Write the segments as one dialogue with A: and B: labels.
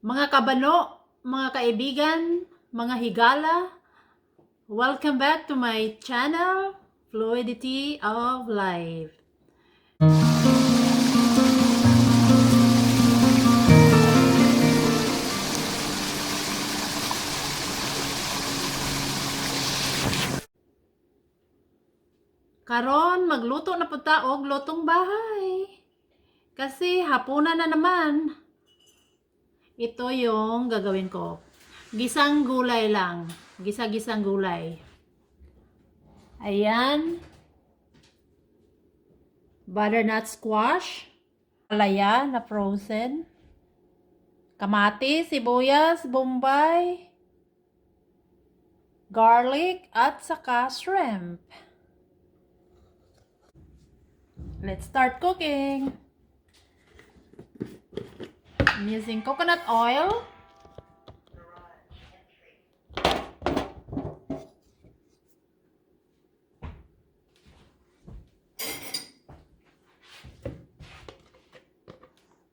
A: Mga kabano, mga kaibigan, mga higala, welcome back to my channel, Fluidity of Life. Karon magluto na po ta og lutong bahay. Kasi hapunan na naman. Ito yung gagawin ko. Gisang gulay lang. Gisa-gisang gulay. Ayan. Butternut squash. Palaya na frozen. Kamatis, sibuyas, bombay. Garlic at saka shrimp. Let's start cooking. I'm using coconut oil.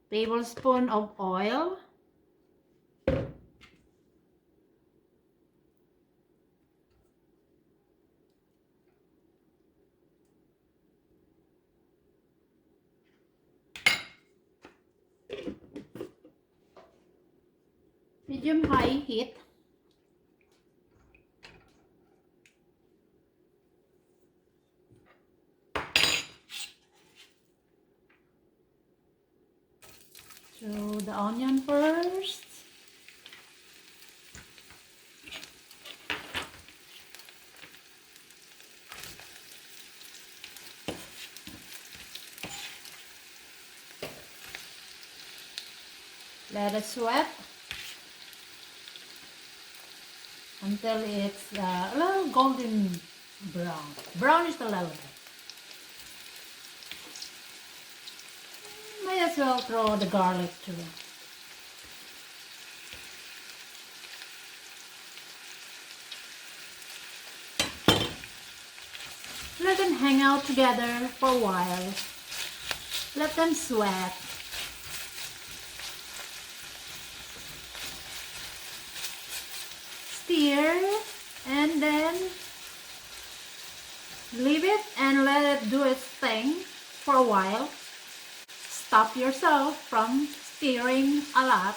A: Tablespoon of oil. Medium high heat. So the onion first. Let it sweat until it's a little golden brown. Brownish a little bit. Might as well throw the garlic too. Let them hang out together for a while. Let them sweat. Stir and then leave it and let it do its thing for a while. Stop yourself from stirring a lot.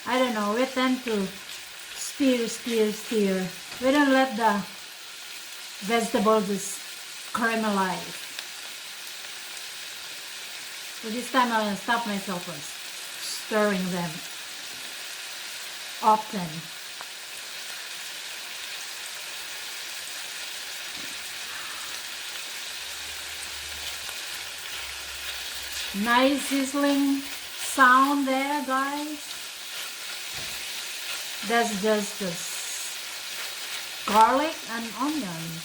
A: I don't know, we tend to stir. We don't let the vegetables just caramelize. So this time I'll stop myself from stirring them often. Nice sizzling sound there, guys. That's just the garlic and onions.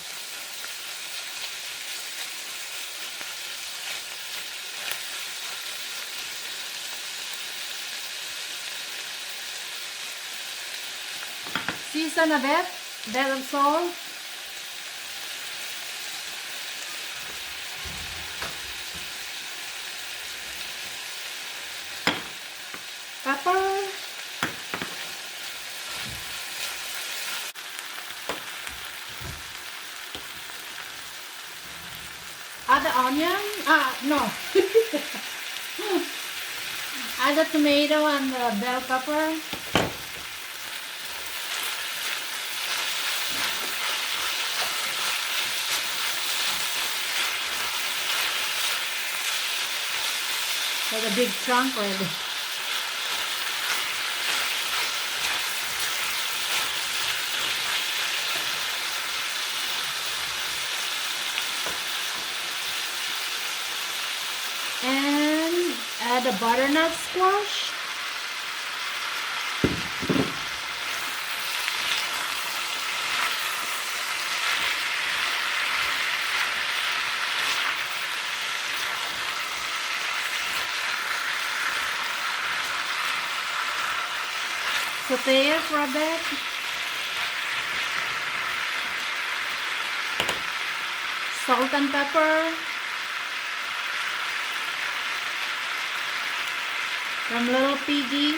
A: Season a bit of salt. Pepper. Add the onion. No. Add the tomato and the bell pepper. Like a big chunk already. And add a butternut squash. Saute it for a bit. Salt and pepper. from Little Piggy.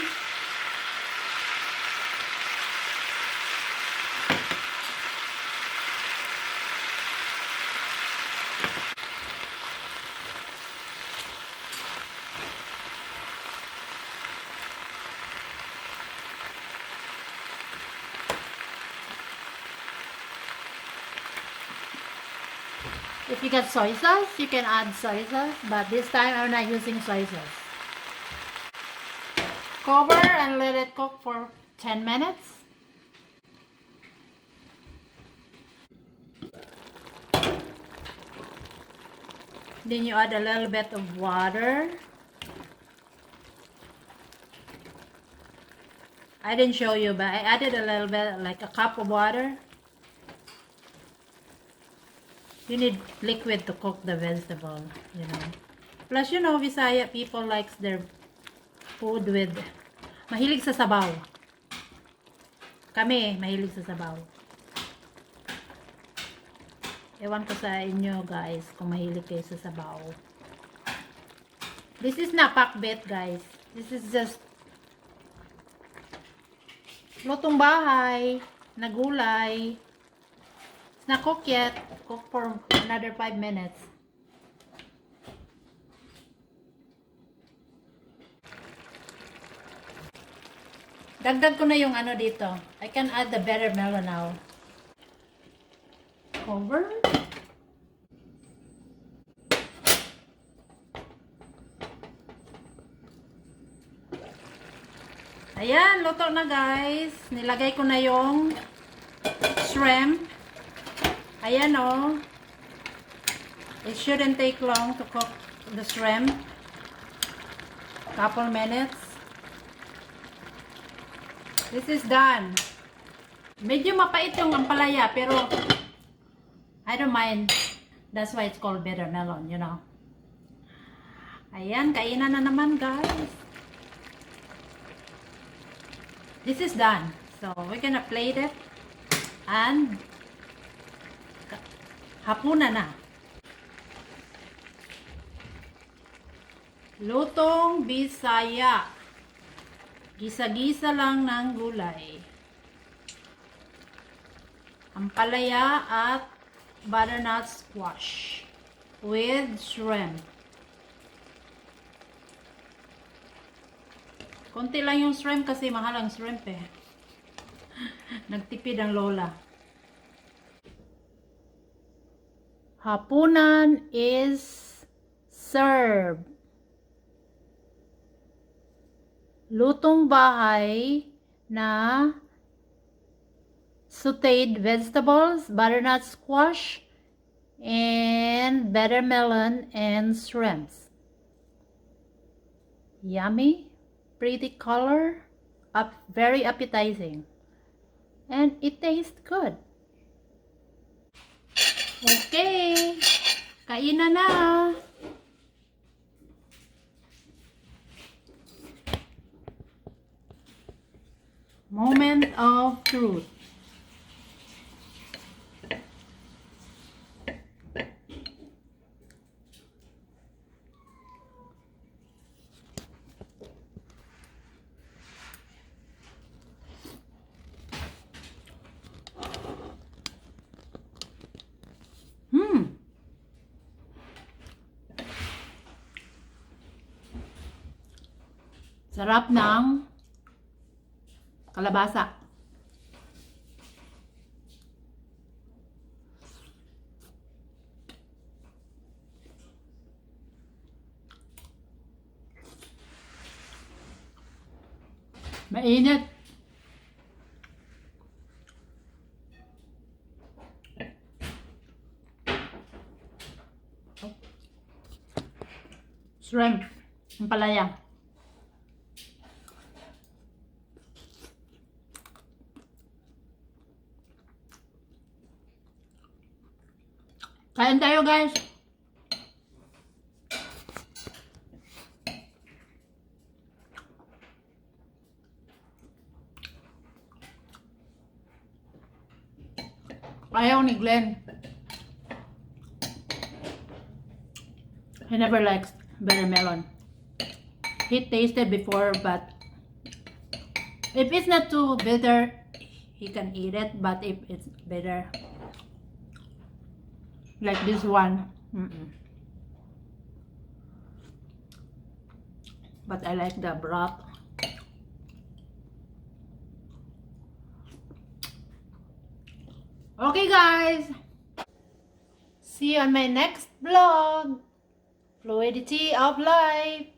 A: If you get soy sauce, you can add soy sauce, but this time I'm not using soy sauce. Cover and let it cook for 10 minutes. Then you add a little bit of water. I didn't show you, but I added a little bit, like a cup of water. You need liquid to cook the vegetable, you know. Plus, you know, Visaya people likes their food with, mahilig sa sabaw. Kami, mahilig sa sabaw. Ewan ko sa inyo, guys, kung mahilig kayo sa sabaw. This is not pakbet, guys. This is just lutong bahay na gulay. It's not cooked yet. Cook for another 5 minutes. Dagdag ko na yung ano dito. I can add the better melon now. Cover. Ayan, luto na guys. Nilagay ko na yung shrimp. Ayan o. It shouldn't take long to cook the shrimp. Couple minutes. This is done. Medyo mapait yung ampalaya, pero I don't mind. That's why it's called bitter melon, you know. Ayan, kainan na naman guys. This is done. So, we're gonna plate it. And hapunan na. Lutong Bisaya. Gisa-gisa lang ng gulay. Ampalaya at butternut squash with shrimp. Konti lang yung shrimp kasi mahal ang shrimp eh. Nagtipid ang lola. Hapunan is served. Lutong bahay na sauteed vegetables, butternut squash, and better melon and shrimps. Yummy, pretty color, very appetizing, and it tastes good. Okay, kainan na. Moment of truth. Sarap ng kalabasa. Mainit. Shrimp. Ampalaya. Kain tayo guys. Ayaw ni Glenn. He never likes bitter melon. he tasted before, but if it's not too bitter, he can eat it. But if it's bitter, like this one, but I like the broth. Okay, guys. See you on my next vlog. Fluidity of life.